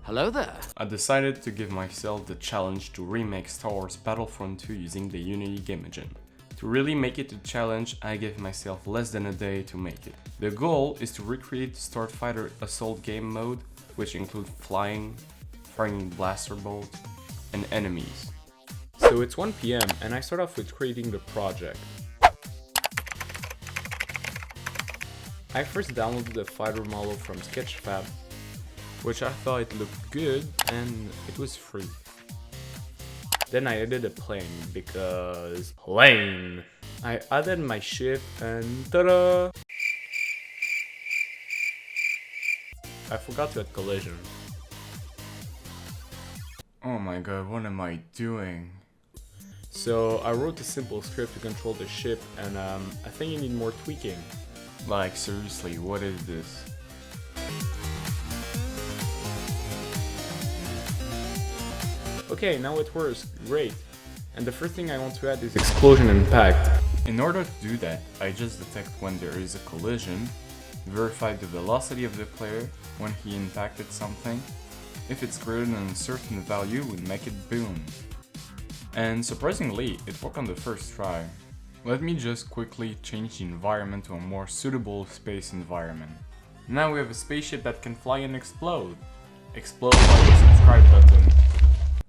Hello there! I decided to give myself the challenge to remake Star Wars Battlefront 2 using the Unity game engine. To really make it a challenge, I gave myself less than a day to make it. The goal is to recreate the Starfighter Assault game mode, which include flying, firing blaster bolts, and enemies. So it's 1 PM and I start off with creating the project. I first downloaded the fighter model from Sketchfab, which I thought it looked good and it was free. Then I added a plane because plane! I added my ship and ta-da! I forgot to add collision. Oh my god, what am I doing? So I wrote a simple script to control the ship and I think you need more tweaking. Like seriously, what is this? Okay, now it works, great. And the first thing I want to add is explosion impact. In order to do that, I just detect when there is a collision, verify the velocity of the player when he impacted something. If it's greater than a certain value, we make it boom. And surprisingly, it worked on the first try. Let me just quickly change the environment to a more suitable space environment. Now we have a spaceship that can fly and explode. Explode by the subscribe button.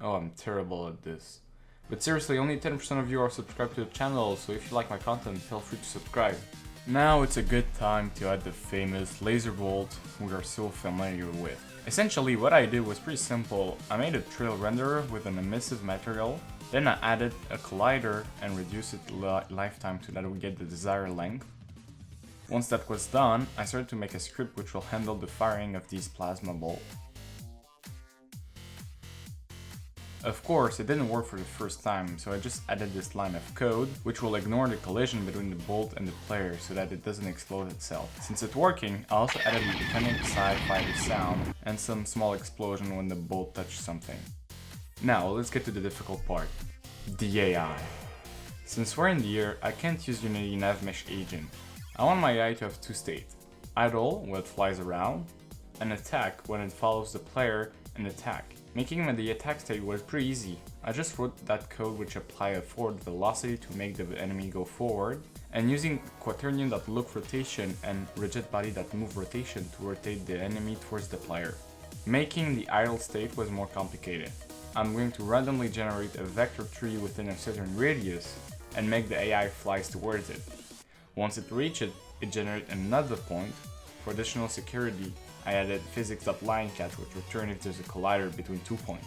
Oh, I'm terrible at this. But seriously, only 10% of you are subscribed to the channel, so if you like my content, feel free to subscribe. Now it's a good time to add the famous laser bolt we are so familiar with. Essentially, what I did was pretty simple. I made a trail renderer with an emissive material, then I added a collider and reduced its lifetime so that we get the desired length. Once that was done, I started to make a script which will handle the firing of these plasma bolts. Of course, it didn't work for the first time, so I just added this line of code, which will ignore the collision between the bolt and the player so that it doesn't explode itself. Since it's working, I also added a mechanic sci-fi sound and some small explosion when the bolt touched something. Now, let's get to the difficult part. The AI. Since we're in the air, I can't use Unity Nav Mesh Agent. I want my AI to have two states. Idle, when it flies around, and attack, when it follows the player and attack. Making the attack state was pretty easy. I just wrote that code which apply a forward velocity to make the enemy go forward, and using quaternion.look rotation and rigid-body.move rotation to rotate the enemy towards the player. Making the idle state was more complicated. I'm going to randomly generate a vector tree within a certain radius and make the AI flies towards it. Once it reaches it generates another point. For additional security, I added physics.lineCat which returns if there's a collider between 2 points.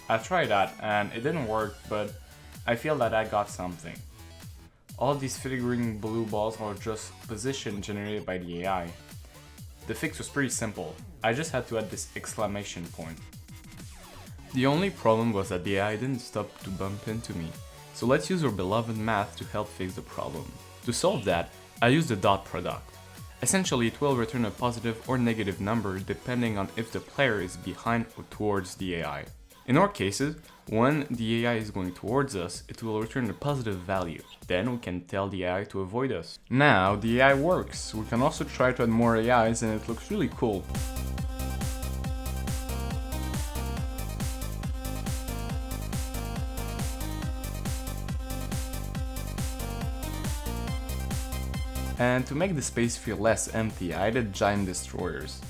I tried that and it didn't work, but I feel that I got something. All these filigree blue balls are just position generated by the AI. The fix was pretty simple. I just had to add this exclamation point. The only problem was that the AI didn't stop to bump into me. So let's use our beloved math to help fix the problem. To solve that, I used the dot product. Essentially, it will return a positive or negative number depending on if the player is behind or towards the AI. In our cases, when the AI is going towards us, it will return a positive value. Then we can tell the AI to avoid us. Now the AI works. We can also try to add more AIs and it looks really cool. And to make the space feel less empty, I added giant destroyers.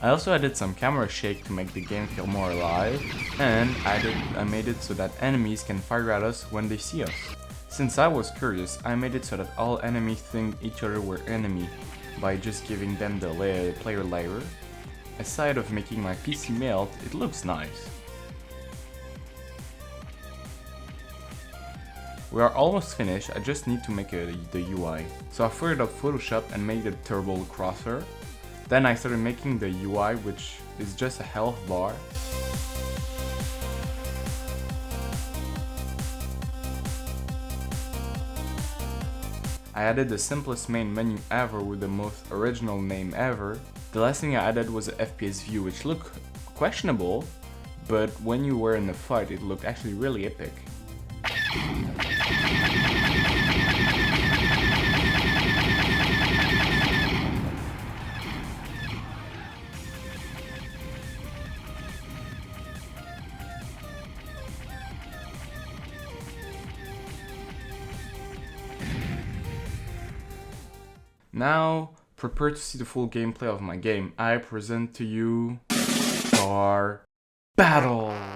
I also added some camera shake to make the game feel more alive, and I made it so that enemies can fire at us when they see us. Since I was curious, I made it so that all enemies think each other were enemy by just giving them the player layer. Aside of making my PC melt, it looks nice. We are almost finished, I just need to make the UI. So I fired up Photoshop and made the turbo crosser. Then I started making the UI, which is just a health bar. I added the simplest main menu ever with the most original name ever. The last thing I added was the FPS view, which looked questionable, but when you were in the fight, it looked actually really epic. Now, prepare to see the full gameplay of my game. I present to you Star Battle!